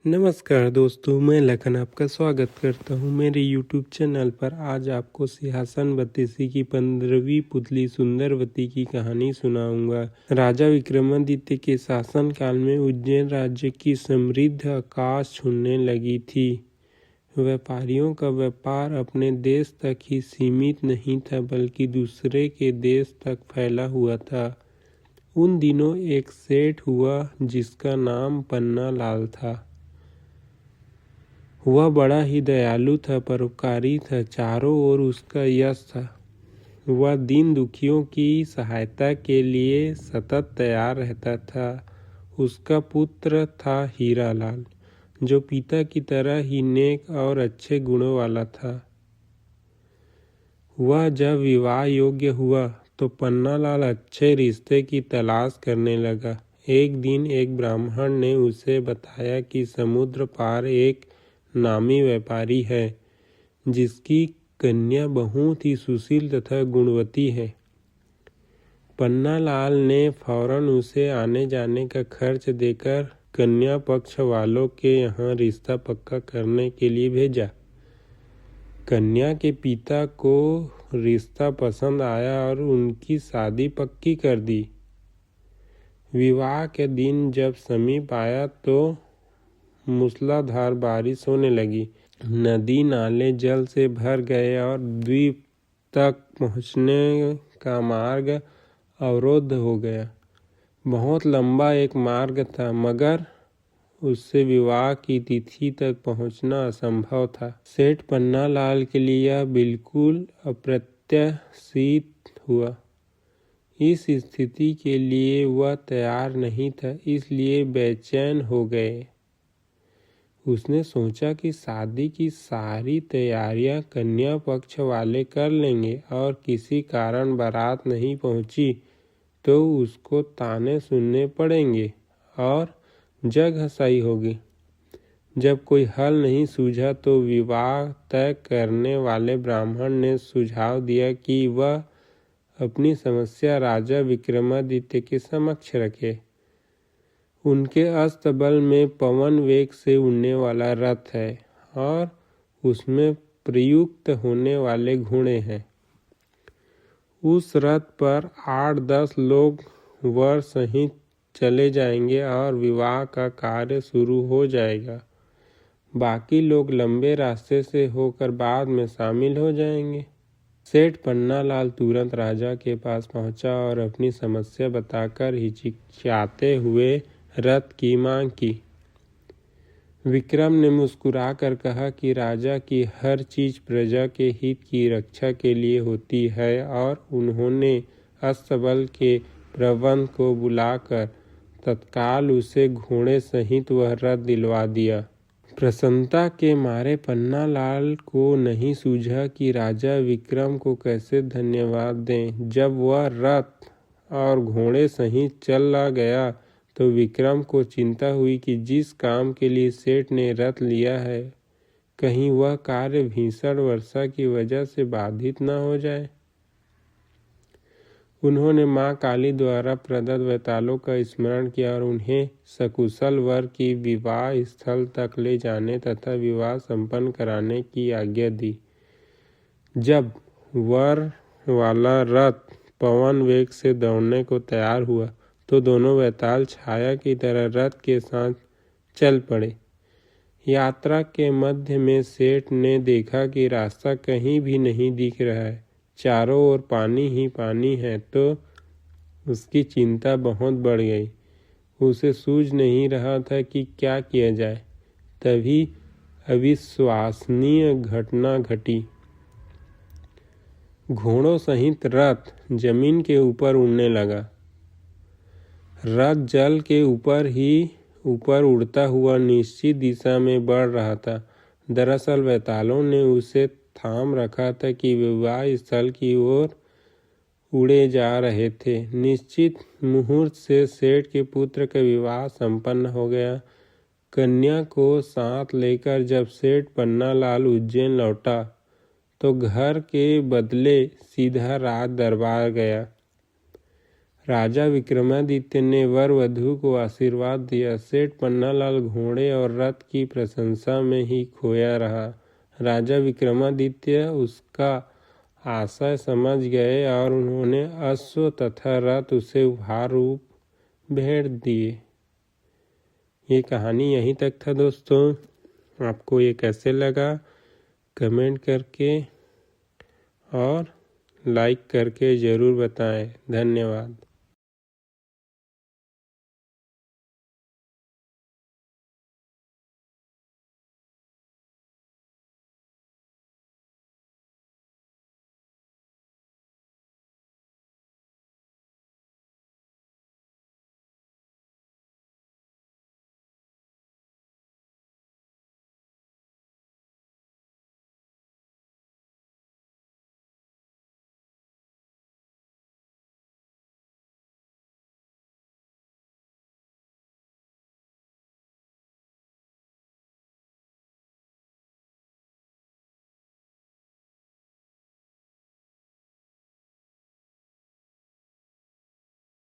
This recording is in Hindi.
नमस्कार दोस्तों, मैं लखन आपका स्वागत करता हूँ मेरे YouTube चैनल पर। आज आपको सिंहासन बत्तीसी की 15वीं पुतली सुंदरवती की कहानी सुनाऊंगा। राजा विक्रमादित्य के शासनकाल में उज्जैन राज्य की समृद्ध आकाश छूने लगी थी। व्यापारियों का व्यापार अपने देश तक ही सीमित नहीं था, बल्कि दूसरे के देश तक फैला हुआ था। उन दिनों एक सेठ हुआ जिसका नाम पन्ना लाल था। वह बड़ा ही दयालु था, परोपकारी था, चारों ओर उसका यश था। वह दीन दुखियों की सहायता के लिए सतत तैयार रहता था। उसका पुत्र था हीरालाल, जो पिता की तरह ही नेक और अच्छे गुणों वाला था। वह जब विवाह योग्य हुआ तो पन्नालाल अच्छे रिश्ते की तलाश करने लगा। एक दिन एक ब्राह्मण ने उसे बताया कि समुद्र पार एक नामी व्यापारी है, जिसकी कन्या बहुत ही सुशील तथा गुणवती है। पन्नालाल ने फौरन उसे आने जाने का खर्च देकर कन्या पक्ष वालों के यहाँ रिश्ता पक्का करने के लिए भेजा। कन्या के पिता को रिश्ता पसंद आया और उनकी शादी पक्की कर दी। विवाह के दिन जब समीप आया तो मूसलाधार बारिश होने लगी। नदी नाले जल से भर गए और द्वीप तक पहुंचने का मार्ग अवरुद्ध हो गया। बहुत लंबा एक मार्ग था, मगर उससे विवाह की तिथि तक पहुंचना असंभव था। सेठ पन्नालाल के लिए यह बिल्कुल अप्रत्याशित हुआ। इस स्थिति के लिए वह तैयार नहीं था, इसलिए बेचैन हो गए। उसने सोचा कि शादी की सारी तैयारियां कन्या पक्ष वाले कर लेंगे और किसी कारण बारात नहीं पहुंची तो उसको ताने सुनने पड़ेंगे और जग हंसाई होगी। जब कोई हल नहीं सूझा तो विवाह तय करने वाले ब्राह्मण ने सुझाव दिया कि वह अपनी समस्या राजा विक्रमादित्य के समक्ष रखे। उनके अस्तबल में पवन वेग से उड़ने वाला रथ है और उसमें प्रयुक्त होने वाले घोड़े हैं। उस रथ पर 8-10 लोग वर सहित चले जाएंगे और विवाह का कार्य शुरू हो जाएगा। बाकी लोग लंबे रास्ते से होकर बाद में शामिल हो जाएंगे। सेठ पन्नालाल तुरंत राजा के पास पहुंचा और अपनी समस्या बताकर हिचकिचाते हुए रथ की मांग की। विक्रम ने मुस्कुराकर कहा कि राजा की हर चीज प्रजा के हित की रक्षा के लिए होती है और उन्होंने अस्तबल के प्रबंध को बुलाकर तत्काल उसे घोड़े सहित वह रथ दिलवा दिया। प्रसन्नता के मारे पन्नालाल को नहीं सूझा कि राजा विक्रम को कैसे धन्यवाद दें। जब वह रथ और घोड़े सहित चला गया तो विक्रम को चिंता हुई कि जिस काम के लिए सेठ ने रथ लिया है, कहीं वह कार्य भीषण वर्षा की वजह से बाधित न हो जाए। उन्होंने मां काली द्वारा प्रदत्त वैतालों का स्मरण किया और उन्हें सकुशल वर की विवाह स्थल तक ले जाने तथा विवाह संपन्न कराने की आज्ञा दी। जब वर वाला रथ पवन वेग से दौड़ने को तैयार हुआ तो दोनों वैताल छाया की तरह रथ के साथ चल पड़े। यात्रा के मध्य में सेठ ने देखा कि रास्ता कहीं भी नहीं दिख रहा है, चारों ओर पानी ही पानी है, तो उसकी चिंता बहुत बढ़ गई। उसे सूझ नहीं रहा था कि क्या किया जाए। तभी अविश्वसनीय घटना घटी। घोड़ों सहित रथ जमीन के ऊपर उड़ने लगा। रथ जल के ऊपर उड़ता हुआ निश्चित दिशा में बढ़ रहा था। दरअसल वैतालों ने उसे थाम रखा था कि विवाह स्थल की ओर उड़े जा रहे थे। निश्चित मुहूर्त से सेठ के पुत्र का विवाह संपन्न हो गया। कन्या को साथ लेकर जब सेठ पन्नालाल उज्जैन लौटा तो घर के बदले सीधा राज दरबार गया। राजा विक्रमादित्य ने वर वधू को आशीर्वाद दिया। सेठ पन्नालाल घोड़े और रथ की प्रशंसा में ही खोया रहा। राजा विक्रमादित्य उसका आशय समझ गए और उन्होंने अश्व तथा रथ उसे उपहार रूप भेंट दिए। ये कहानी यहीं तक था दोस्तों। आपको ये कैसे लगा कमेंट करके और लाइक करके ज़रूर बताएं। धन्यवाद।